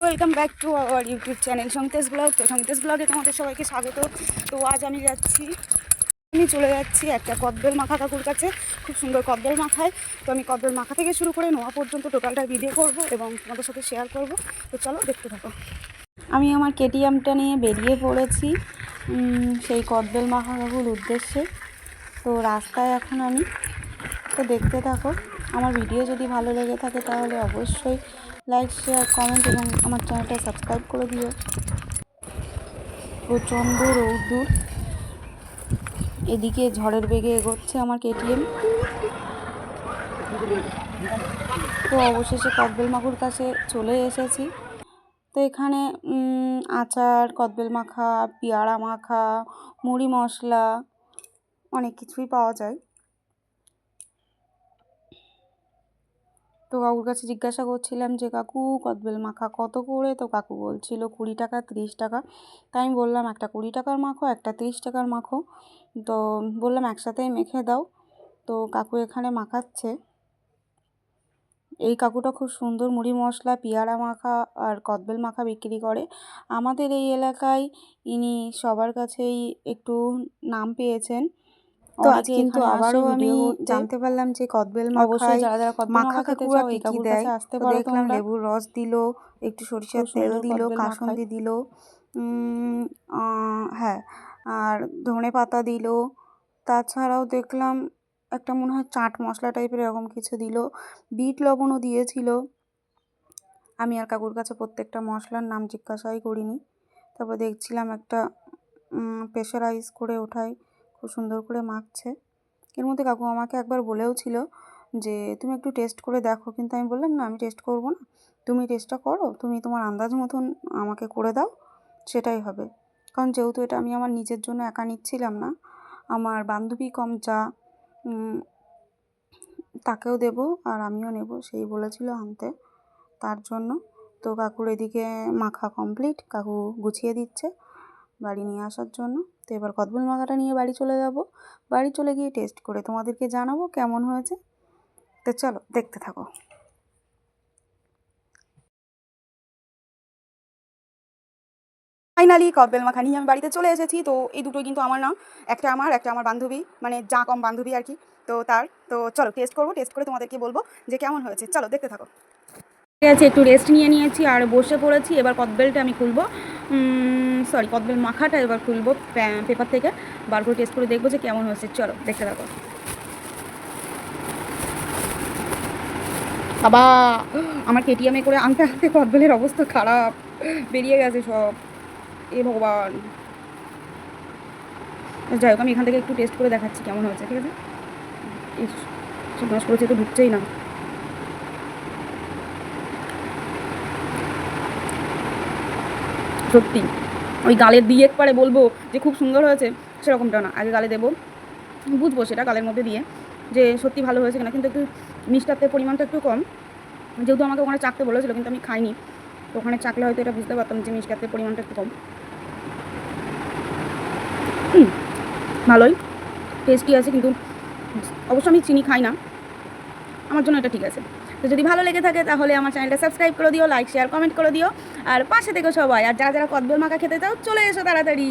Welcome back to our YouTube channel Sangeetesh blog. তো সঙ্গীতেশ ব্লগে তোমাদের সবাইকে স্বাগত। তো আজ আমি চলে যাচ্ছি একটা কদবেল মাখা কাকুর কাছে। খুব সুন্দর কদবেল মাখায়। তো আমি কদবেল মাখা থেকে শুরু করে নোয়া পর্যন্ত টোটালটা ভিডিও করব এবং তোমাদের সাথে শেয়ার করব। তো চলো দেখতে থাকো। আমি আমার কেটিএমটা নিয়ে বেরিয়ে পড়েছি সেই কদবেল মাখা কাকুর উদ্দেশ্যে। তো রাস্তায় এখন আমি, তো দেখতে থাকো। আমার ভিডিও যদি ভালো লেগে থাকে তাহলে অবশ্যই লাইক, শেয়ার, কমেন্ট এবং আমার চ্যানেলটা সাবস্ক্রাইব করে দিও। প্রচণ্ড রৌদ্র, এদিকে ঝড়ের বেগে এগোচ্ছে আমার কেটিএম। তো অবশেষে কদবেল মাখার কাছে চলে এসেছি। তো এখানে আচার, কদবেল মাখা, পেয়ারা মাখা, মুড়ি মশলা অনেক কিছুই পাওয়া যায়। তো কাকুর কাছে জিজ্ঞাসা করছিলাম যে কাকু কদবেল মাখা কত করে? তো কাকু বলছিল 20 টাকা, 30 টাকা। তাই আমি বললাম একটা 20 টাকার মাখো, একটা 30 টাকার মাখো। তো বললাম একসাথেই মেখে দাও। তো কাকু এখানে মাখাচ্ছে। এই কাকুটা খুব সুন্দর মুড়ি মশলা, পেয়ারা মাখা আর কদবেল মাখা বিক্রি করে। আমাদের এই এলাকায় ইনি সবার কাছেই একটু নাম পেয়েছেন। তো আজ কিন্তু আবারও আমি জানতে পারলাম যে কদবেল মাখায় মাখা কাকুরা কি কি দেয়। আসতে পারো, দেখলাম লেবুর রস দিল, একটু সরিষার তেল দিল, কাসুন্দি দিল, হ্যাঁ, আর ধনে পাতা দিল। তাছাড়াও দেখলাম একটা মনে হয় চাট মশলা টাইপের এরকম কিছু দিল, বিট লবণও দিয়েছিল। আমি আর কাকুর কাছে প্রত্যেকটা মশলার নাম জিজ্ঞাসাই করিনি। তারপর দেখছিলাম একটা প্রেশারাইজ করে ওঠায় খুব সুন্দর করে মাখছে। এর মধ্যে কাকু আমাকে একবার বলেও ছিল যে তুমি একটু টেস্ট করে দেখো, কিন্তু আমি বললাম না, আমি টেস্ট করব না, তুমি টেস্টটা করো, তুমি তোমার আন্দাজ মতন আমাকে করে দাও, সেটাই হবে। কারণ যেহেতু এটা আমি আমার নিজের জন্য একা নিচ্ছিলাম না, আমার বান্ধবী কম যা তাকেও দেব আর আমিও নেব, সেই বলেছিল আনতে, তার জন্য। তো কাকুর এদিকে মাখা কমপ্লিট, কাকু গুছিয়ে দিচ্ছে বাড়ি নিয়ে আসার জন্য। তো এবার কদবেল মাখাটা নিয়ে বাড়ি চলে যাব। বাড়ি চলে গিয়ে টেস্ট করে তোমাদেরকে জানাবো কেমন হয়েছে। তো চলো দেখতে থাকো। ফাইনালি কদবেল মাখা নিয়ে আমি বাড়িতে চলে এসেছি। তো এই দুটোই কিন্তু আমার না, একটা আমার, একটা আমার বান্ধবী, মানে যা কম বান্ধবী আর কি। তো তো চলো টেস্ট করবো, টেস্ট করে তোমাদেরকে বলবো যে কেমন হয়েছে। চলো দেখতে থাকো। ঠিক আছে, একটু রেস্ট নিয়ে নিয়েছি আর বসে পড়েছি। এবার কদবেলটা আমি খুলবো, কদবেল মাখাটা এবার খুলবো পেপার থেকে, বার করে টেস্ট করে দেখবো যে কেমন হয়েছে। চলো দেখতে থাকো। বাবা, আমার কেটিএমে করে আনতে আনতে কদবেলের অবস্থা খারাপ, বেরিয়ে গেছে সব। এ ভগবান। যাই হোক, আমি এখান থেকে একটু টেস্ট করে দেখাচ্ছি কেমন হয়েছে। ঠিক আছে, নষ্ট করেছে তো ঢুকছেই না। সত্যি ওই গালে দিয়ে একবারে বলবো যে খুব সুন্দর হয়েছে সেরকমটা না, আগে গালে দেবো, বুঝবো সেটা গালের মধ্যে দিয়ে যে সত্যি ভালো হয়েছে কিনা। কিন্তু একটু মিষ্টাতের পরিমাণটা একটু কম, যেহেতু আমাকে ওখানে চাকতে বলেছিল, কিন্তু আমি খাইনি। তো ওখানে চাকলে হয়তো এটা বুঝতে পারতাম যে মিষ্টাতের পরিমাণটা একটু কম। ভালোই টেস্টি আছে, কিন্তু অবশ্য আমি চিনি খাই না, আমার জন্য এটা ঠিক আছে। তো যদি ভালো লেগে থাকে তাহলে আমার চ্যানেলটা সাবস্ক্রাইব করে দিও, লাইক, শেয়ার, কমেন্ট করে দিও, আর পাশে থেকো সবাই। আর যারা যারা কদবেল মাখা খেতে চাও চলে এসো তাড়াতাড়ি।